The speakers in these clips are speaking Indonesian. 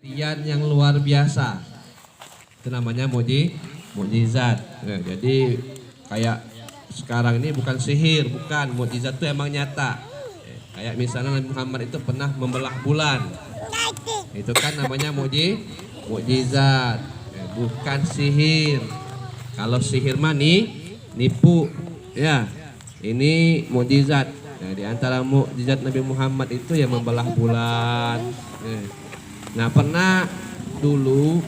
kejadian yang luar biasa. Itu namanya mukjizat. Nah, jadi kayak sekarang ini bukan sihir, bukan. Mukjizat itu emang nyata. Kayak misalnya Nabi Muhammad itu pernah membelah bulan. Itu kan namanya mukjizat, bukan sihir. Kalau sihir mah nipu, ya. Ini mukjizat. Nah, di antara mukjizat Nabi Muhammad itu ya membelah bulan. Nah, pernah dulu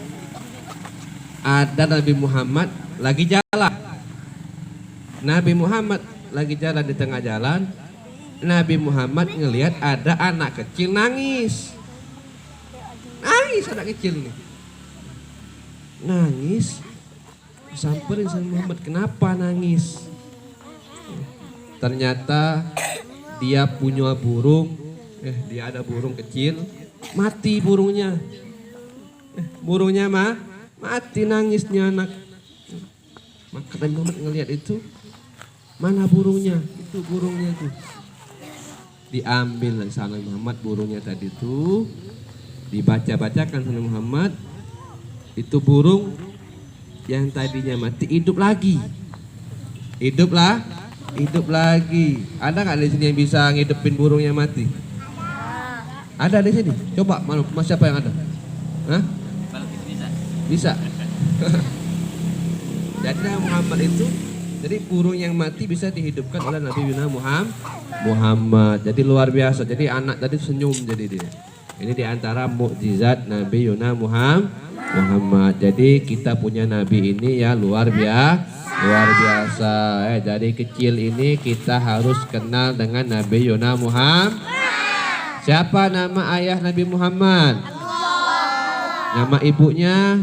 ada Nabi Muhammad lagi jalan. Nabi Muhammad lagi jalan di tengah jalan. Nabi Muhammad ngelihat ada anak kecil nangis. Nangis anak kecil nih. Nangis. Samperin sama Muhammad, kenapa nangis? Ternyata dia punya burung. Dia ada burung kecil. Mati burungnya. Burungnya mati, nangisnya anak. Maka Nabi Muhammad ngelihat itu, mana burungnya? Itu burungnya tuh. Diambil sama Muhammad burungnya tadi tuh, dibaca-bacakan sama Muhammad. Itu burung yang tadinya mati hidup lagi. Hidup lagi. Ada nggak di sini yang bisa ngidupin burung yang mati? Ada di sini. Coba mas siapa yang ada? Hah? Bisa. Jadi Nabi Muhammad itu, jadi burung yang mati bisa dihidupkan oleh Nabi Muhammad. Jadi luar biasa. Jadi anak tadi senyum jadi dia. Ini diantara mukjizat Nabi Muhammad. Jadi kita punya Nabi ini ya luar biasa. Dari kecil ini kita harus kenal dengan Nabi Muhammad. Siapa nama ayah Nabi Muhammad? Nama ibunya?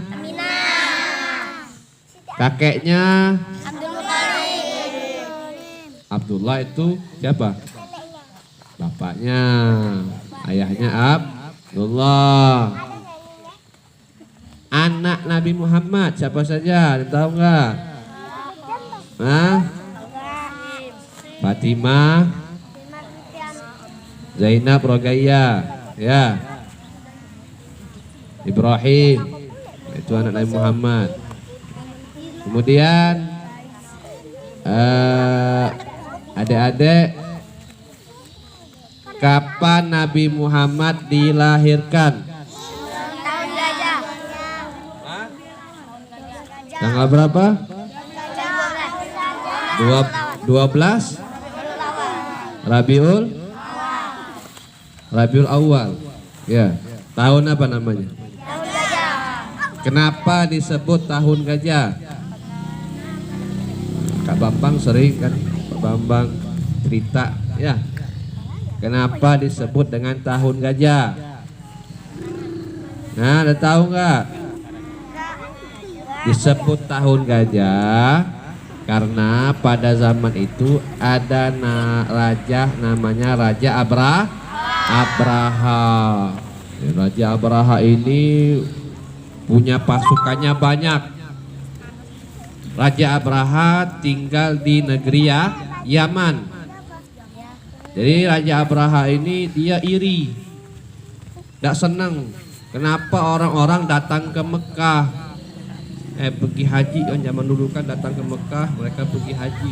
Kakeknya? Abdullah itu siapa? Bapaknya. Ayahnya Abdullah. Anak Nabi Muhammad siapa saja? Tahu nggak? Fatimah, Zainab, Rogaiyah, ya. Ibrahim, itu anak Nabi Muhammad. Kemudian adik-adik, kapan Nabi Muhammad dilahirkan? Tanggal berapa? 12 Rabiul Awal. Ya. Tahun apa namanya? Kenapa disebut tahun gajah? Kak Bambang sering kan, Pak Bambang cerita ya. Kenapa disebut dengan tahun gajah? Nah, ada tahu nggak? Disebut tahun gajah karena pada zaman itu ada raja namanya Raja Abraha. Raja Abraha ini punya pasukannya banyak. Raja Abraha tinggal di negeri Yaman. Jadi Raja Abraha ini dia iri, tidak senang. Kenapa orang-orang datang ke Mekah? Pergi haji kan, zaman dulu kan datang ke Mekah, mereka pergi haji.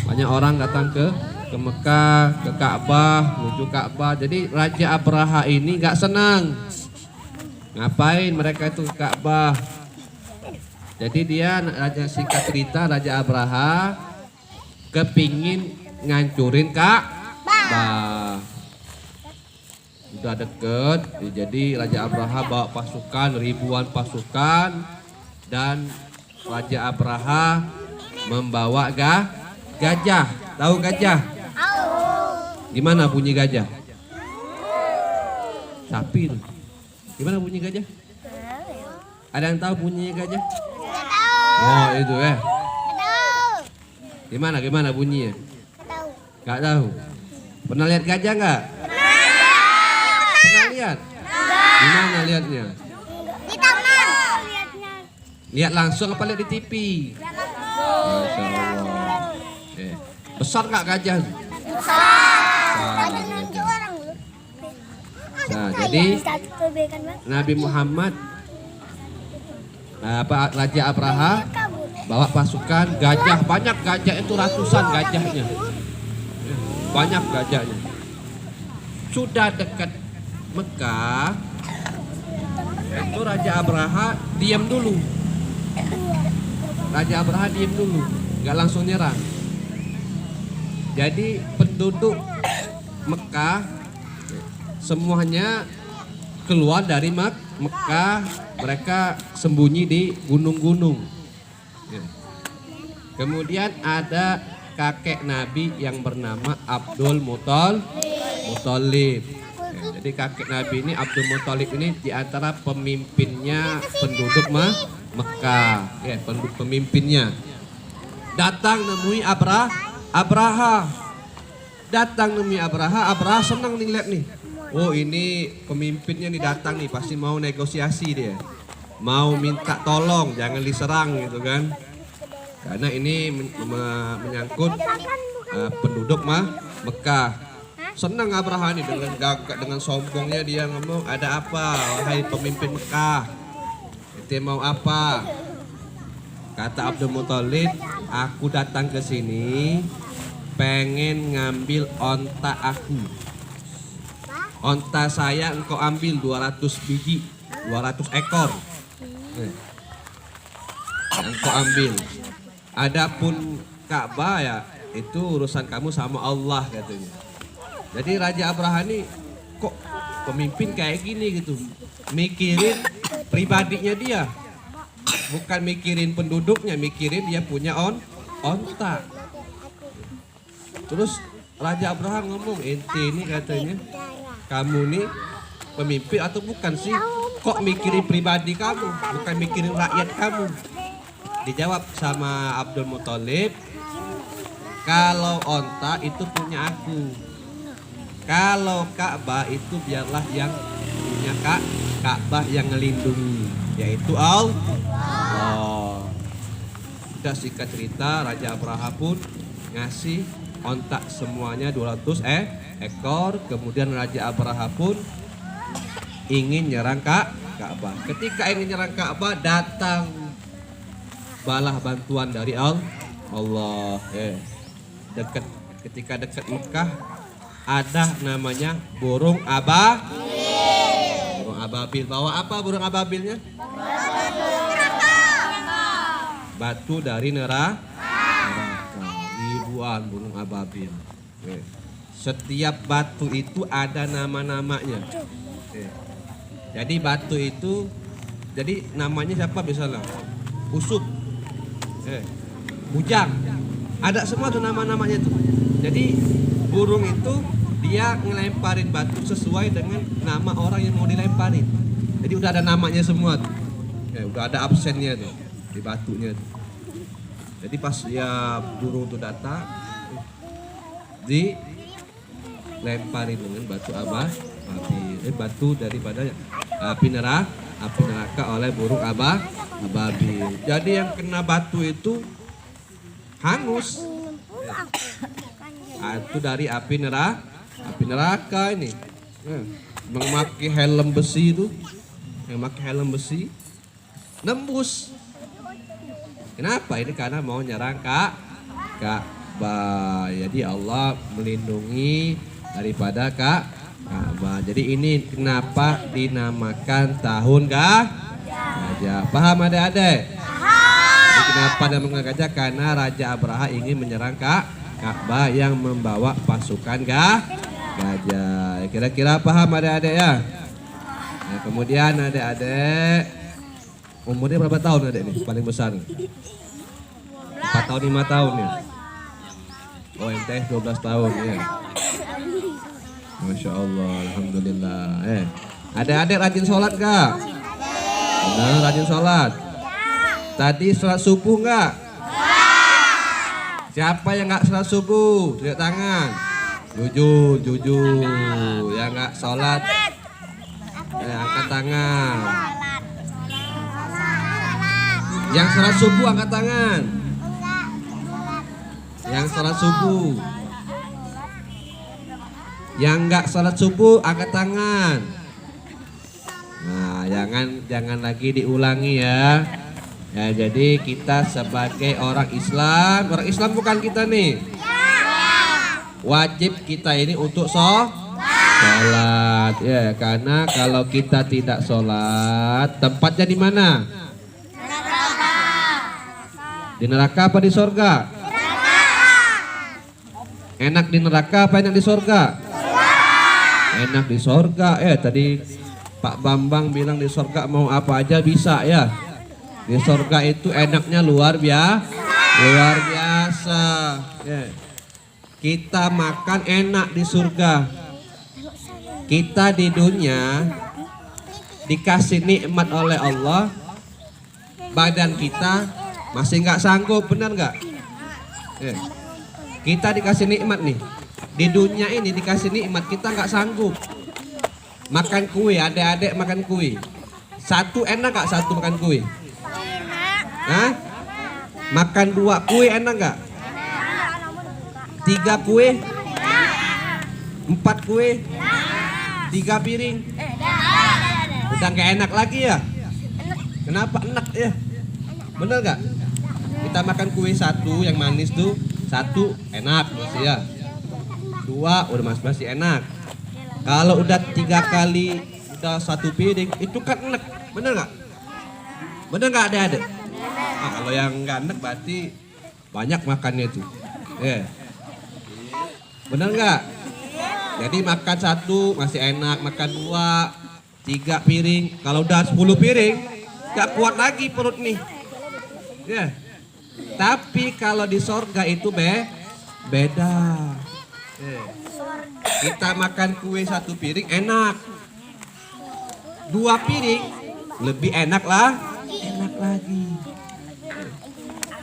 Banyak orang datang ke Mekah, ke Ka'bah, menuju Ka'bah. Jadi Raja Abraha ini nggak senang. Ngapain mereka itu ke Ka'bah? Jadi dia, singkat cerita, Raja Abraha kepingin ngancurin Ka'bah. Udah deket, jadi Raja Abraha bawa pasukan, ribuan pasukan. Dan Raja Abraha membawa gajah. Tahu gajah? Gimana bunyi gajah? Sapi. Gimana bunyi gajah? Ada yang tahu bunyi gajah? Oh itu Gimana bunyinya? Gak tahu. Pernah lihat gajah nggak? Pernah lihat? Gimana lihatnya? Lihat langsung apa lihat di TV? Masya Allah. Besar nggak gajah? Besar. Nah, Jadi Nabi Muhammad Raja Abraha bawa pasukan gajah, banyak gajah itu, ratusan gajahnya, banyak gajahnya. Sudah dekat Mekah, itu Raja Abraha diam dulu. Raja Abraha diam dulu, nggak langsung nyerang. Jadi penduduk Mekah semuanya keluar dari Mekah, mereka sembunyi di gunung-gunung. Kemudian ada kakek Nabi yang bernama Abdul Muthalib. Jadi kakek Nabi ini, Abdul Muthalib ini diantara pemimpinnya penduduk Mekah, pemimpinnya. Datang nemui Abraha. Datang nemui Abraha senang nih lihat nih. Oh ini pemimpinnya nih datang nih, pasti mau negosiasi dia. Mau minta tolong, jangan diserang gitu kan. Karena ini menyangkut penduduk Mekah. Senang Abraha nih dengan gagak, dengan sombongnya dia ngomong, ada apa wahai pemimpin Mekah? Ente mau apa? Kata Abdul Muthalib, aku datang ke sini pengen ngambil onta aku. Onta saya engkau ambil 200 biji, 200 ekor. Engkau ambil. Adapun Ka'bah ya itu urusan kamu sama Allah katanya. Jadi Raja Abraha ini kok pemimpin kayak gini gitu. Mikirin pribadinya dia. Bukan mikirin penduduknya, mikirin dia punya onta. Terus Raja Abraha ngomong, ente ini katanya, kamu nih pemimpin atau bukan sih? Kok mikirin pribadi kamu, bukan mikirin rakyat kamu? Dijawab sama Abdul Muthalib, kalau onta itu punya aku. Kalau Ka'bah itu biarlah yang punya Ka'bah yang ngelindungi, yaitu Allah. Udah singkat cerita, Raja Abraha pun ngasih onta semuanya 200 ekor. Kemudian Raja Abraha pun ingin nyerang Ka'bah. Ketika ingin nyerang Ka'bah, datang balah bantuan dari Allah. Ketika dekat Mekah ada namanya burung ababil. Bawa apa burung ababilnya? Batu dari neraka. Ribuan burung ababil. Setiap batu itu ada nama-namanya. Jadi batu itu, jadi namanya siapa misalnya? Usuk, bujang, ada semua tuh nama-namanya tuh. Jadi burung itu dia ngelemparin batu sesuai dengan nama orang yang mau dilemparin. Jadi udah ada namanya semua tuh. Udah ada absennya tuh di batunya tuh. Jadi pas ya burung tuh datang, dilemparin dengan batu batu daripada api neraka oleh burung ababil. Jadi yang kena batu itu hangus. Itu dari api neraka ini. Memakai helm besi itu, nembus. Kenapa? Ini karena mau nyerang Ka'bah. Jadi Allah melindungi daripada Ka'bah. Jadi ini kenapa dinamakan tahun gajah. Paham adik-adik? Jadi kenapa dinamakan gajah? Karena Raja Abraha ingin menyerang Ka'bah yang membawa pasukan gajah. Kira-kira paham adik-adik ya? Nah, kemudian adik-adik, umurnya berapa tahun adik nih paling besar? 4 tahun 5 tahun ya? Oh ente 12 tahun ya. Masya Allah, Alhamdulillah. Adik-adik rajin sholat gak? Benar, rajin sholat. Tadi sholat subuh gak? Siapa yang gak sholat subuh? Tunjuk tangan. Jujur. Yang gak sholat, angkat tangan. Yang sholat subuh angkat tangan. Yang sholat subuh. Yang enggak sholat subuh angkat tangan. jangan lagi diulangi ya. Ya, jadi kita sebagai orang Islam bukan kita nih. Wajib kita ini untuk sholat ya, karena kalau kita tidak sholat, tempatnya di mana? Di neraka apa di sorga? Enak di neraka apa enak di sorga? Enak di sorga. Tadi Pak Bambang bilang di sorga mau apa aja bisa ya. Di sorga itu enaknya luar biasa. Ya. Kita makan enak di surga. Kita di dunia dikasih nikmat oleh Allah, badan kita masih nggak sanggup, benar nggak? Ya. Kita dikasih nikmat nih. Di dunia ini dikasih nikmat, kita nggak sanggup. Makan kue, adik-adik makan kue. Satu enak nggak satu makan kue? Hah? Makan 2 kue enak nggak? 3 kue? 4 kue? 3 piring? Udah nggak enak lagi ya? Kenapa enak ya? Bener nggak? Kita makan kue 1 yang manis tuh, 1 enak masih ya. 2 udah masih enak. Kalau udah 3 kali, udah 1 piring, itu kan enak, bener nggak? Bener nggak adik-adik? Nah, kalau yang nggak enak berarti banyak makannya itu. Bener nggak? Jadi makan 1 masih enak, makan 2, 3 piring. Kalau udah 10 piring, nggak kuat lagi perut nih. Tapi kalau di sorga itu beda. Kita makan kue 1 piring enak, 2 piring lebih enak lagi.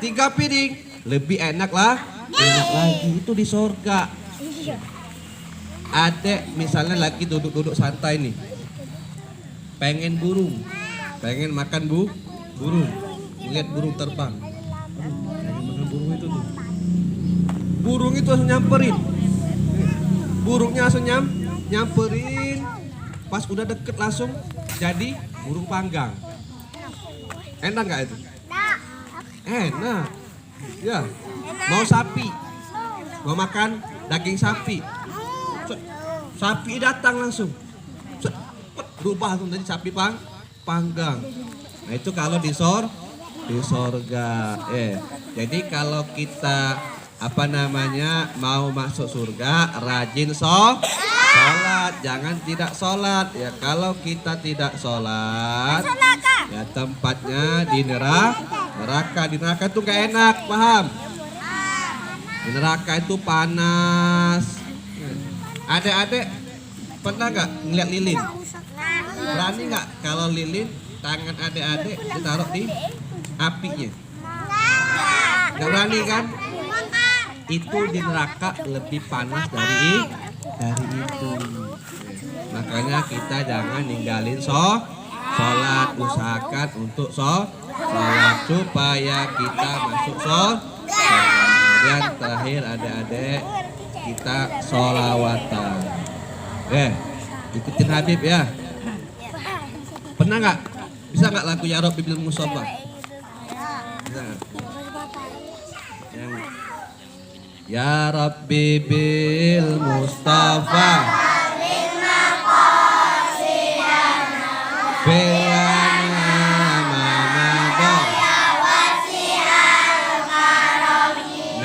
3 piring lebih enak lagi. Itu di sorga. Adek misalnya lagi duduk-duduk santai nih, pengen pengen makan burung, lihat burung terbang. Pengen makan burung itu tuh. Burung itu langsung nyamperin. Burungnya langsung nyamperin. Pas udah deket langsung jadi burung panggang. Enak nggak itu? Enak. Ya. Mau sapi, mau makan daging sapi. Sapi datang langsung. Berubah langsung jadi sapi panggang. Nah itu kalau di sorga. Jadi kalau kita mau masuk surga, rajin sholat, jangan tidak sholat ya. Kalau kita tidak sholat, ya tempatnya di neraka. Di neraka itu gak enak, paham? Di neraka itu panas. Adik-adik pernah gak ngeliat lilin? Berani gak kalau lilin tangan adik-adik ditaruh di apinya? Gak berani kan? Itu di neraka lebih panas dari itu. Makanya kita jangan ninggalin sholat. Usahakan untuk sholat supaya kita masuk surga. Kemudian terakhir adik-adik kita sholawatan. Ikutin Habib ya. Pernah nggak? Bisa nggak lagu Ya Rabbi bil Mustafa? Bisa nggak? Ya Rabbi bil Mustafa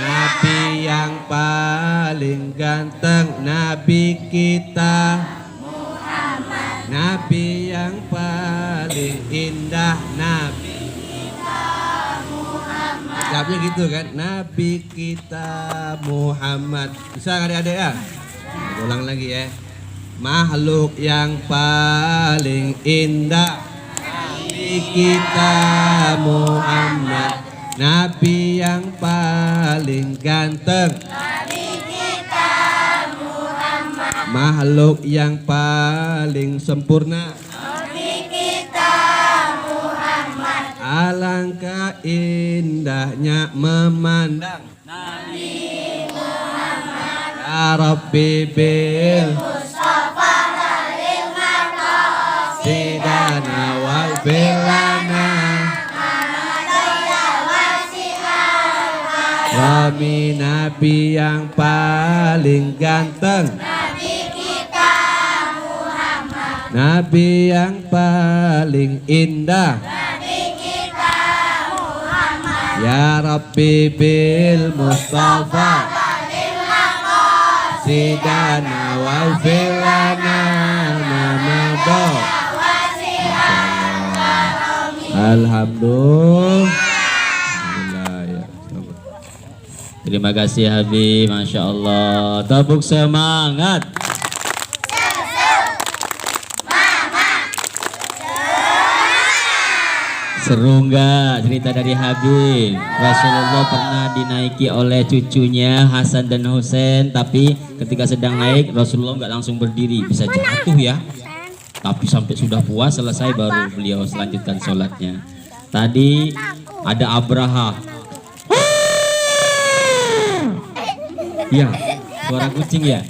Nabi yang paling ganteng, Nabi kita Muhammad. Nabi yang paling indah, Nabi kita Muhammad. Jawabnya gitu kan, Nabi kita Muhammad. Bisa adik-adik ya? Ulang lagi ya. Makhluk yang paling indah, Nabi kita Muhammad. Nabi yang paling ganteng, Nabi kita Muhammad. Makhluk yang paling sempurna, Nabi kita Muhammad. Alangkah indahnya memandang Nabi Muhammad. Ya Rabbi bil Mustafa Sidana waghfir lana Kami Nabi yang paling ganteng, Nabi yang paling indah, Ya Rabbi bil Mustafa Sidana waghfir lana ma madha. Alhamdulillah. Terima kasih Habib, Masya Allah. Tepuk semangat. Seru nggak cerita dari Habib? Rasulullah pernah dinaiki oleh cucunya Hasan dan Husain, tapi ketika sedang naik Rasulullah nggak langsung berdiri, bisa jatuh ya. Tapi sampai sudah puas selesai baru beliau selanjutkan sholatnya. Tadi ada Abraha. Ya, suara kucing ya.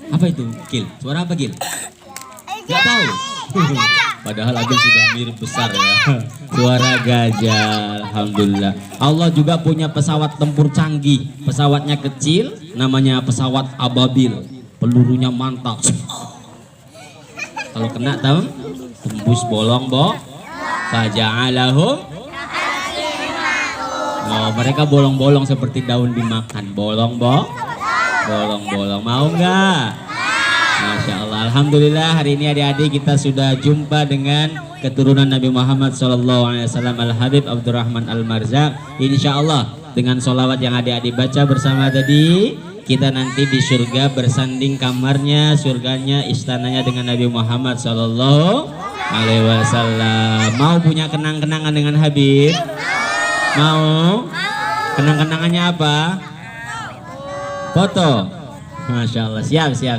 Apa itu? Gil. Suara apa Gil? Gak tahu. Padahal Agil sudah mirip besar ya. Suara gajah. Alhamdulillah. Allah juga punya pesawat tempur canggih. Pesawatnya kecil, namanya pesawat Ababil. Pelurunya mantap. Kalau kena tembus bolong faja'alahum. Oh, mereka bolong-bolong seperti daun dimakan. Bolong-bolong. Mau nggak? Masya Allah. Alhamdulillah hari ini adik-adik kita sudah jumpa dengan keturunan Nabi Muhammad SAW Al-Habib Abdurrahman Al-Marzak. Insya Allah dengan sholawat yang adik-adik baca bersama tadi, kita nanti di surga bersanding kamarnya, surganya, istananya dengan Nabi Muhammad SAW. Mau punya kenang-kenangan dengan Habib? Mau? Kenang-kenangannya apa? Foto. Masya Allah. Siap.